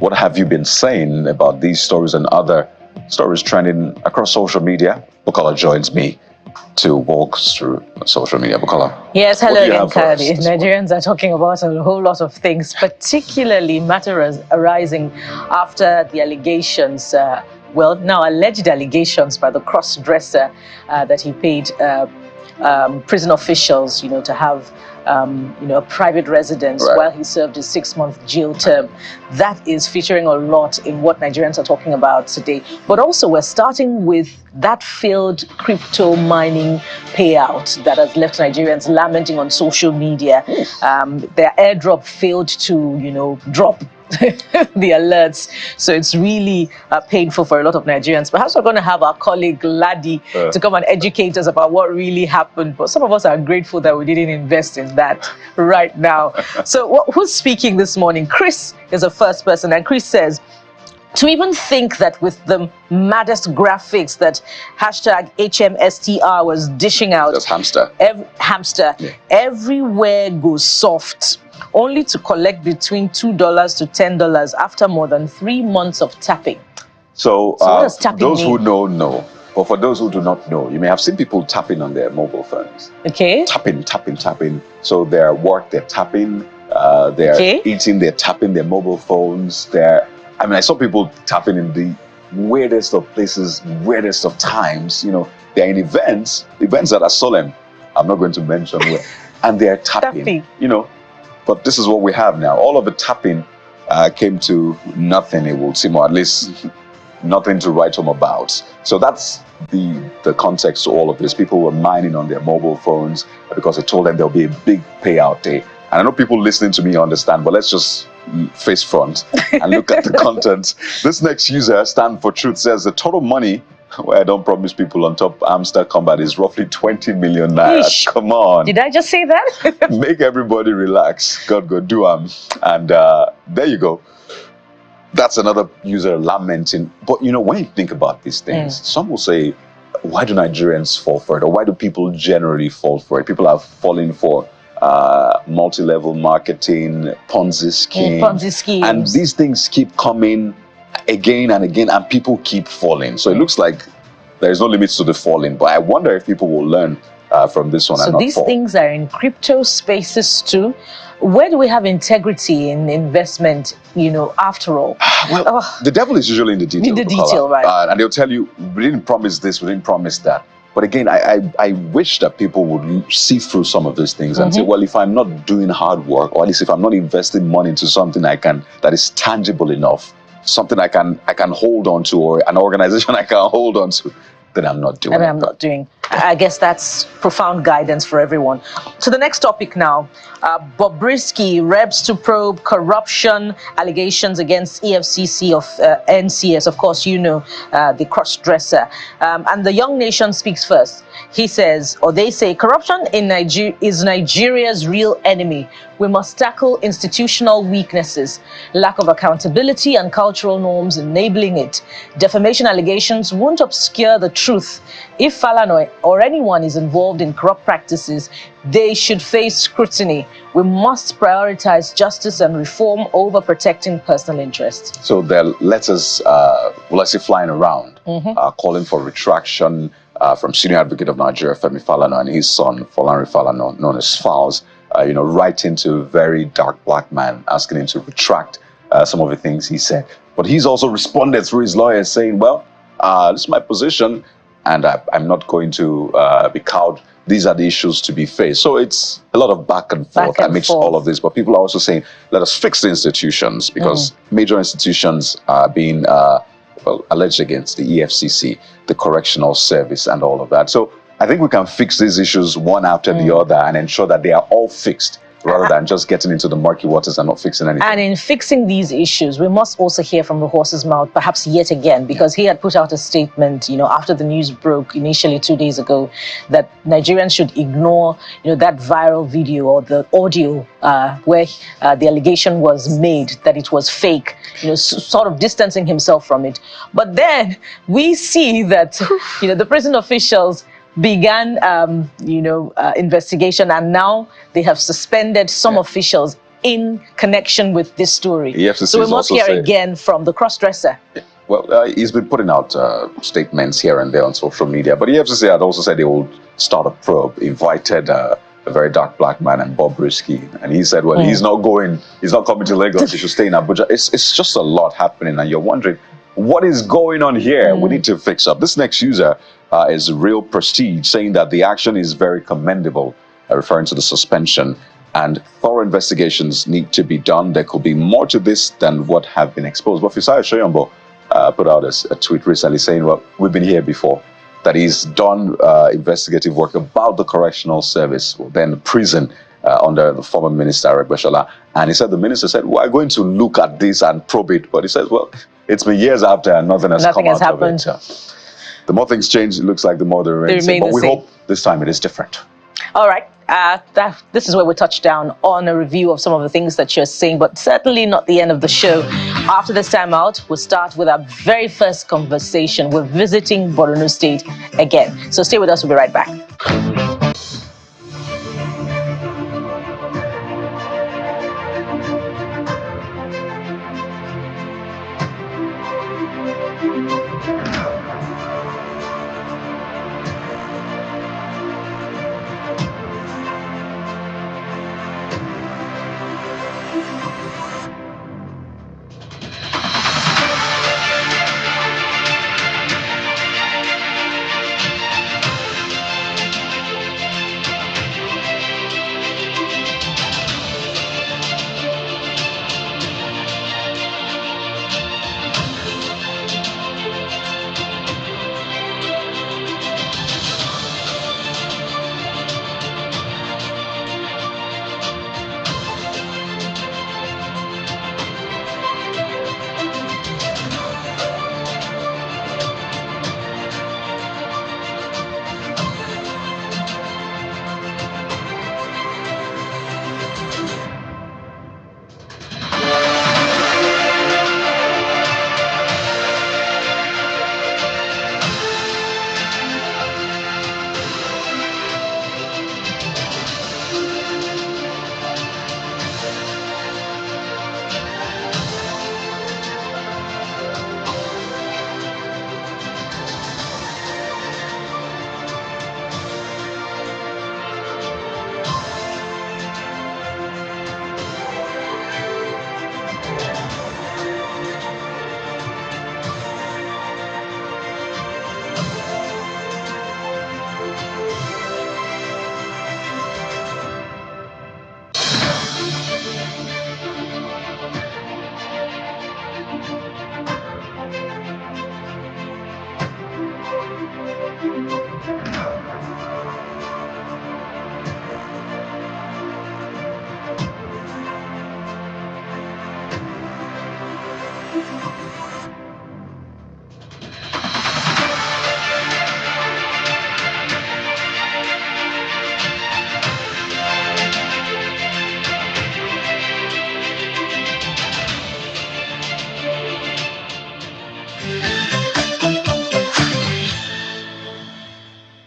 what have you been saying about these stories and other stories trending across social media? Bukola joins me to walk through social media. Bukola. Yes, hello again, Kadi. Nigerians are talking about a whole lot of things, particularly matters arising after the allegations, now alleged allegations by the cross-dresser that he paid prison officials, to have a private residence while he served his 6-month jail term. That is featuring a lot in what Nigerians are talking about today. But also we're starting with that failed crypto mining payout that has left Nigerians lamenting on social media. Their airdrop failed to, drop the alerts. So it's really painful for a lot of Nigerians. Perhaps we're going to have our colleague Ladi to come and educate us about what really happened. But some of us are grateful that we didn't invest in that right now. So who's speaking this morning? Chris is the first person. And Chris says, to even think that with the maddest graphics that hashtag HMSTR was dishing out. Just hamster. Everywhere goes soft, only to collect between $2 to $10 after more than 3 months of tapping. So what does tapping those mean? who know. But for those who do not know, you may have seen people tapping on their mobile phones. Okay. Tapping. So they're at work, they're tapping. They're eating, they're tapping their mobile phones. I saw people tapping in the weirdest of places, weirdest of times. They're in events that are solemn. I'm not going to mention where. And they're tapping. But this is what we have now. All of the tapping came to nothing, it would seem, or at least nothing to write home about. So that's the context to all of this. People were mining on their mobile phones because they told them there'll be a big payout day. And I know people listening to me understand, but let's just face front and look at the content. This next user, Stand for Truth, says the total money, where I don't promise people on top Amster combat, is roughly 20 million naira. Ish. Come on. Did I just say that? Make everybody relax. God go do and there you go. That's another user lamenting. But when you think about these things, some will say, why do Nigerians fall for it? Or why do people generally fall for it? People are falling for multi-level marketing, Ponzi schemes. And these things keep coming again and again, and people keep falling. So it looks like there's no limits to the falling. But I wonder if people will learn from this one and not fall. So these things are in crypto spaces too. Where do we have integrity in investment, after all? Well, the devil is usually in the detail. In the detail, right. And they'll tell you, we didn't promise this, we didn't promise that. But again, I wish that people would see through some of these things and say, well, if I'm not doing hard work, or at least if I'm not investing money into something that is tangible enough, something I can hold on to, or an organization I can hold on to, then I'm not doing it. I guess that's profound guidance for everyone. So the next topic now, Bobrisky reps to probe corruption allegations against EFCC of NCS. Of course, the cross-dresser. And the young nation speaks first. He says, or they say, corruption in Nigeria is Nigeria's real enemy. We must tackle institutional weaknesses, lack of accountability and cultural norms enabling it. Defamation allegations won't obscure the truth. If Falana or anyone is involved in corrupt practices, they should face scrutiny. We must prioritize justice and reform over protecting personal interests. So there are letters, flying around, calling for retraction from Senior Advocate of Nigeria, Femi Falana, and his son, Folari Falana, known as Falz, writing to a very dark black man, asking him to retract some of the things he said. But he's also responded through his lawyers saying, well, this is my position, and I'm not going to be cowed. These are the issues to be faced. So it's a lot of back and forth amidst all of this. But people are also saying, let us fix the institutions, because major institutions are being alleged against, the EFCC, the Correctional Service, and all of that. So I think we can fix these issues one after the other and ensure that they are all fixed, rather than just getting into the murky waters and not fixing anything. And in fixing these issues, we must also hear from the horse's mouth, perhaps yet again, because he had put out a statement, after the news broke initially 2 days ago, that Nigerians should ignore, that viral video or the audio where the allegation was made that it was fake, sort of distancing himself from it. But then we see that, the prison officials began, investigation, and now they have suspended some officials in connection with this story. EFCC so we must hear again from the cross-dresser. Well, he's been putting out statements here and there on social media, but EFCC had also said they would start a probe, invited a very dark black man and Bob Risky, and he said, well, he's not coming to Lagos, he should stay in Abuja. It's just a lot happening, and you're wondering, what is going on here? We need to fix up. This next user is Real Prestige, saying that the action is very commendable, referring to the suspension, and thorough investigations need to be done. There could be more to this than what have been exposed. But Fisaya Shoyombo put out a tweet recently saying, well, we've been here before, that he's done investigative work about the correctional service, then prison, under the former minister, Aregbesola. And he said, the minister said, we're going to look at this and probe it. But he says, well, it's been years after and nothing has happened. The more things change, it looks like the more they remain. But we hope this time it is different. All right. This is where we touch down on a review of some of the things that you're saying, but certainly not the end of the show. After this time out, we'll start with our very first conversation. We're visiting Borno State again. So stay with us. We'll be right back.